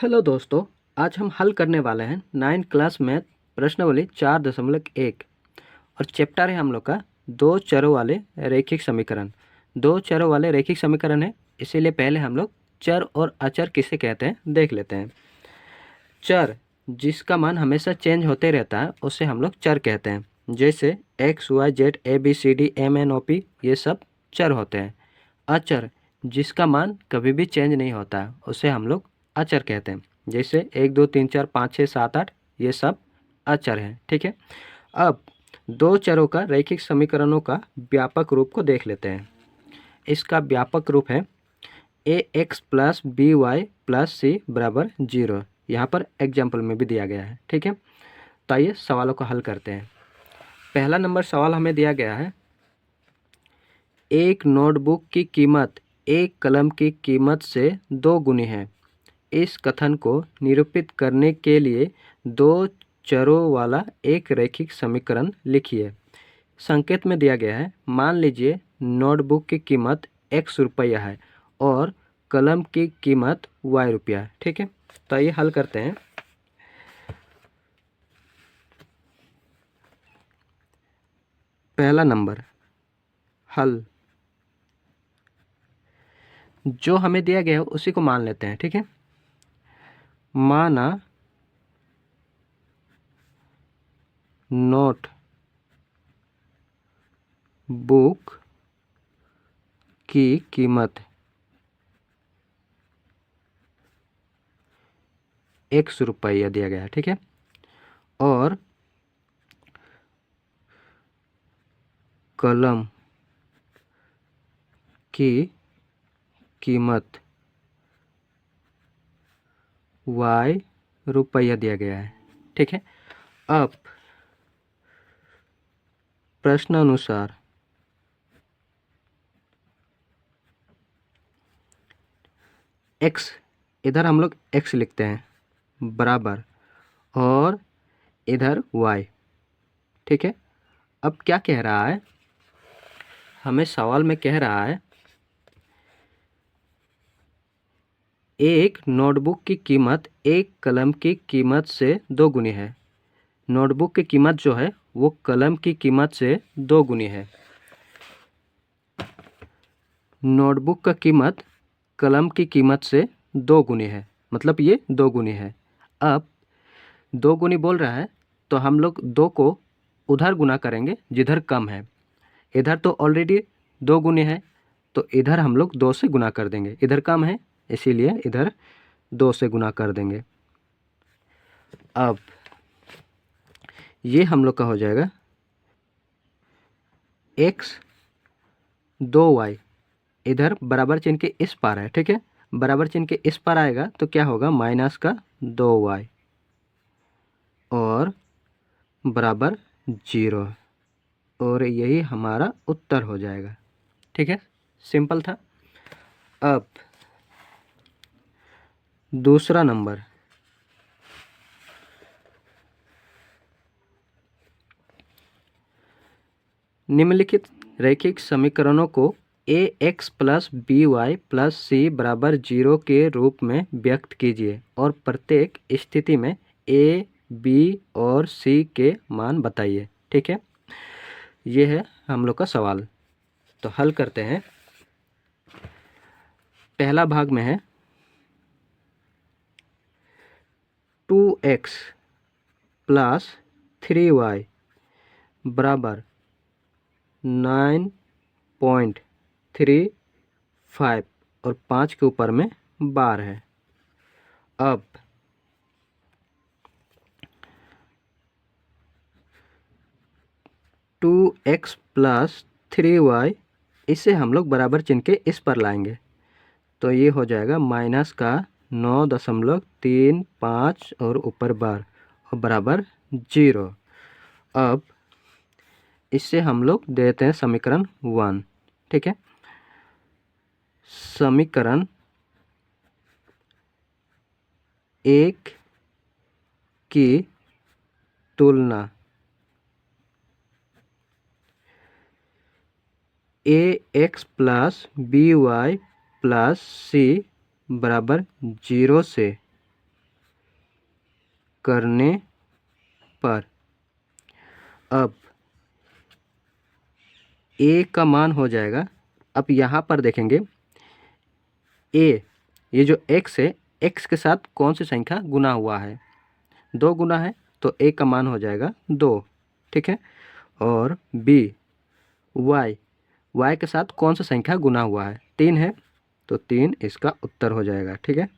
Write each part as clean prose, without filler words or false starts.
Hello दोस्तों, आज हम हल करने वाले हैं 9th क्लास मैथ प्रश्नावली 4.1 और चैप्टर है हम लोग का दो चरों वाले रैखिक समीकरण। दो चरों वाले रैखिक समीकरण है, इसीलिए पहले हम लोग चर और अचर किसे कहते हैं देख लेते हैं। चर जिसका मान हमेशा चेंज होते रहता है उसे हम लोग चर कहते हैं, जैसे x y z a b c d m n o p, ये सब चर होते हैं। अचर जिसका मान कभी भी चेंज नहीं होता है उसे हम लोग अचर कहते हैं, जैसे 1 2 3 4 5 6 7 8, ये सब अचर हैं। ठीक है, अब दो चरों का रैखिक समीकरणों का व्यापक रूप को देख लेते हैं। इसका व्यापक रूप है A X plus B Y plus C बराबर 0। यहाँ पर एग्जाम्पल में भी दिया गया है। ठीक है, तो आइए सवालों को हल करते हैं। पहला नंबर सवाल हमें दिया गया है, एक नोटबुक की कीमत एक कलम की कीमत से 2 गुनी है। इस कथन को निरूपित करने के लिए दो चरों वाला एक रैखिक समीकरण लिखिए। संकेत में दिया गया है, मान लीजिए नोटबुक की कीमत x रुपया है और कलम की कीमत y रुपया है। ठीक है, तो ये हल करते हैं। पहला नंबर हल, जो हमें दिया गया है उसी को मान लेते हैं। ठीक है, माना नोट बुक की कीमत ₹1 दिया गया है। ठीक है, और कलम की कीमत ₹Y दिया गया है। ठीक है, अब प्रश्नानुसार x, इधर हम लोग x लिखते हैं बराबर, और इधर y। ठीक है, अब क्या कह रहा है, हमें सवाल में कह रहा है एक नोटबुक की कीमत एक कलम की कीमत से 2 गुनी है। नोटबुक की कीमत जो है वो कलम की कीमत से 2 गुनी है। नोटबुक का कीमत कलम की कीमत से 2 गुनी है, मतलब ये 2 गुनी है। अब 2 गुनी बोल रहा है तो हम लोग 2 को उधर गुना करेंगे जिधर कम है। इधर तो ऑलरेडी 2 गुनी है, तो इधर हम लोग 2 से गुना कर देंगे। इधर कम है इसीलिए इधर 2 से गुना कर देंगे। अब ये हम लोग का हो जाएगा x 2y, इधर बराबर चिन्ह के इस पार है। ठीक है, बराबर चिन्ह के इस पार आएगा तो क्या होगा, माइनस का 2y और बराबर 0, और यही हमारा उत्तर हो जाएगा। ठीक है, सिंपल था। अब दूसरा नंबर, निम्नलिखित रैखिक समीकरणों को A X plus B Y plus C बराबर 0 के रूप में व्यक्त कीजिए और प्रत्येक स्थिति में ए बी और सी के मान बताइए। ठीक है, ये है हम लोग का सवाल। तो हल करते हैं। पहला भाग में है 2x प्लस 3y बराबर 9.35 और 5 के ऊपर में बार है। अब 2x प्लस 3y, इसे हम लोग बराबर चिन्ह के इस पर लाएंगे तो ये हो जाएगा माइनस का 9.35 और ऊपर बार और बराबर 0। अब इससे हम लोग देते हैं समीकरण 1। ठीक है, समीकरण 1 की तुलना A X plus B Y plus C बराबर 0 से करने पर अब a का मान हो जाएगा, अब यहाँ पर देखेंगे a, ये जो x है, x के साथ कौन सी संख्या गुना हुआ है, 2 गुना है, तो a का मान हो जाएगा 2, ठीक है। और b, y के साथ कौन सा संख्या गुना हुआ है, 3 है, तो 3 इसका उत्तर हो जाएगा, ठीक है,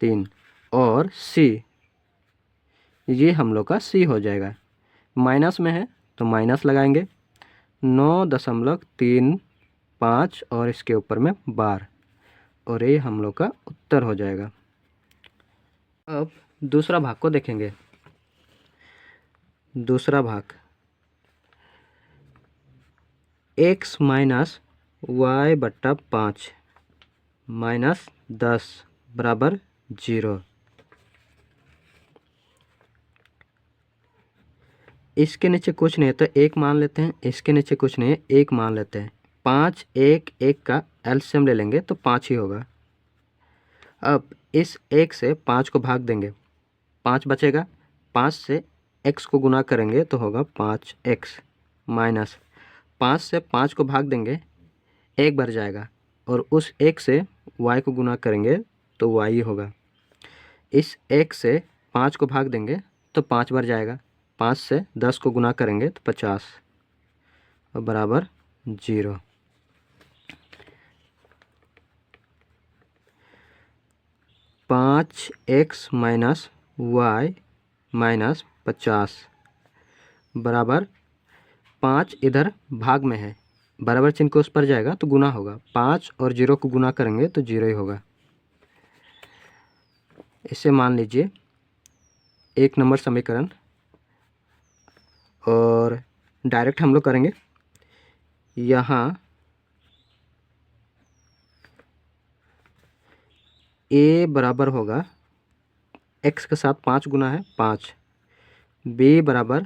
3। और c, ये हम लोग का c हो जाएगा, माइनस में है तो माइनस लगाएंगे, 9.35 और इसके ऊपर में बार, और ये हम लोग का उत्तर हो जाएगा। अब दूसरा भाग को देखेंगे। दूसरा भाग x माइनस वाई बट्टा 5 माइनस 10 बराबर 0। इसके नीचे कुछ नहीं है तो एक मान लेते हैं, इसके नीचे कुछ नहीं है, एक मान लेते हैं। 5 1 का एलसीएम ले लेंगे तो 5 ही होगा। अब इस 1 से 5 को भाग देंगे, 5 बचेगा, 5 से x को गुना करेंगे तो होगा 5x, माइनस 5 से 5 को भाग देंगे, 1 बढ़ जाएगा, और उस 1 से y को गुना करेंगे तो y होगा। इस 1 से 5 को भाग देंगे तो 5 बढ़ जाएगा, 5 से 10 को गुना करेंगे तो 50 और बराबर 0। 5x माइनस वाई माइनस 50 बराबर 5 इधर भाग में है, बराबर चिन्ह को उस पर जाएगा तो गुना होगा, 5 और 0 को गुना करेंगे तो 0 ही होगा। इसे मान लीजिए 1 नंबर समीकरण, और डायरेक्ट हम लोग करेंगे। यहाँ a बराबर होगा, x के साथ 5 गुना है 5, b बराबर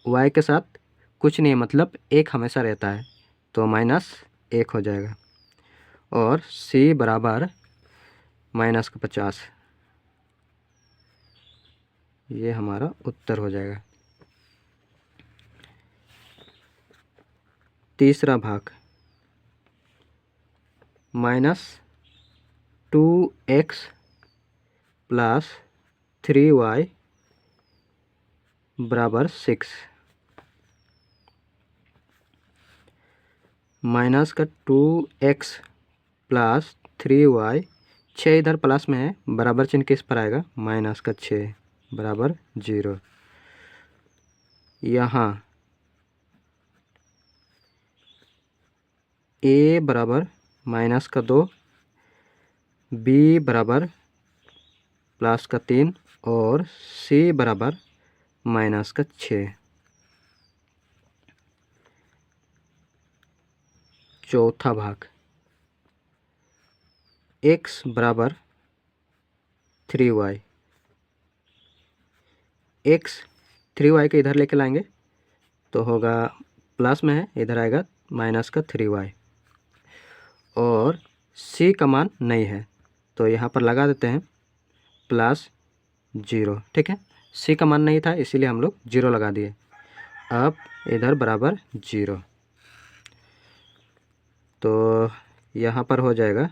y के साथ कुछ नहीं, मतलब 1 हमेशा रहता है तो -1 हो जाएगा, और c बराबर -50, ये हमारा उत्तर हो जाएगा। तीसरा भाग -2x प्लस 3y बराबर 6, माइनस का 2x प्लस 3y, 6 इधर प्लस में है, बराबर चिन्ह किस पर आएगा, माइनस का 6 बराबर 0। यहाँ a बराबर माइनस का 2, b बराबर प्लस का 3 और c बराबर माइनस का 6। चौथा भाग x बराबर 3y, x 3y के इधर लेके लाएंगे तो होगा, प्लस में है, इधर आएगा माइनस का 3y, और c का मान नहीं है तो यहाँ पर लगा देते हैं +0, ठीक है। c का मान नहीं था इसीलिए हम लोग 0 लगा दिए, अब इधर बराबर 0, तो यहाँ पर हो जाएगा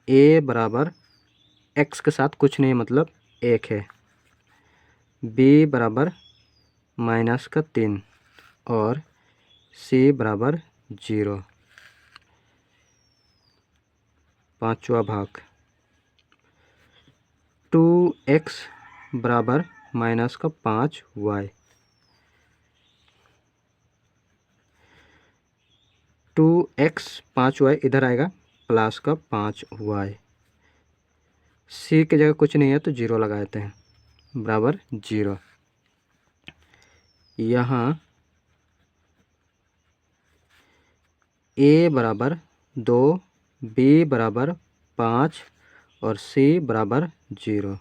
a बराबर x के साथ कुछ नहीं, मतलब 1 है, b बराबर -3 और c बराबर 0। पांचवा भाग 2x बराबर -5y, 2x 5y इधर आएगा, प्लस का 5y, c की जगह कुछ नहीं है तो 0 लगा देते हैं, बराबर 0। यहाँ a बराबर 2, b बराबर 5 और c बराबर 0।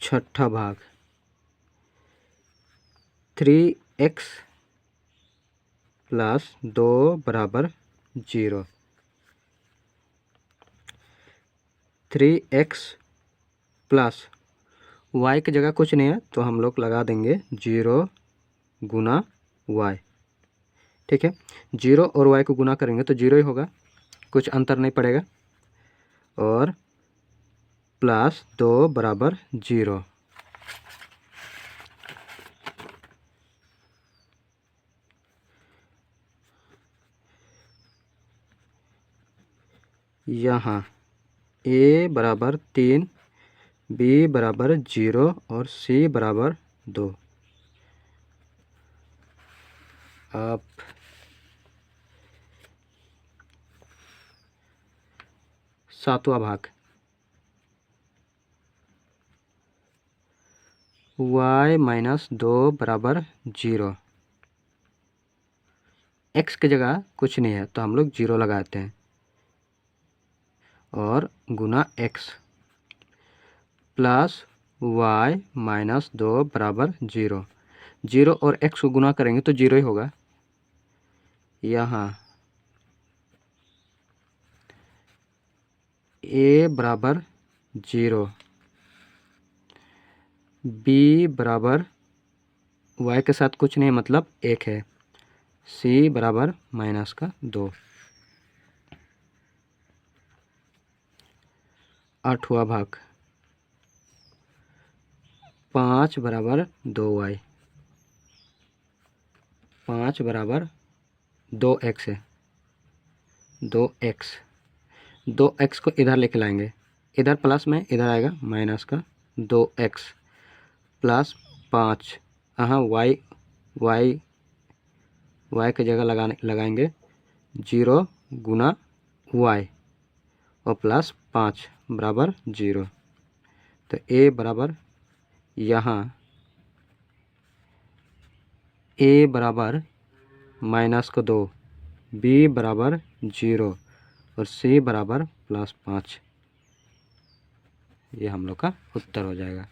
छठा भाग 3x प्लस 2 बराबर 0। 3x प्लस y की जगह कुछ नहीं है तो हम लोग लगा देंगे 0 गुना y। ठीक है, 0 और y को गुना करेंगे तो 0 ही होगा, कुछ अंतर नहीं पड़ेगा। और प्लस 2 बराबर 0। यहाँ a बराबर 3, b बराबर 0 और c बराबर 2। अब सातवां भाग, y माइनस 2 बराबर 0। x की जगह कुछ नहीं है तो हम लोग 0 लगाते हैं और गुना x प्लस y माइनस 2 बराबर 0। 0 और x को गुना करेंगे तो 0 ही होगा। यहाँ a बराबर 0, b बराबर y के साथ कुछ नहीं मतलब 1 है, c बराबर माइनस का 2। आठवां भाग, 5 बराबर 2y, 5 बराबर 2x है, 2x। 2x को इधर लेके लाएंगे, इधर प्लस में इधर आएगा माइनस का 2x प्लस 5। हाँ y की जगह लगाएंगे 0 गुना y और प्लस 5 बराबर 0। तो a बराबर यहाँ a बराबर माइनस का 2, b बराबर 0 और c बराबर प्लस 5। ये हम लोग का उत्तर हो जाएगा।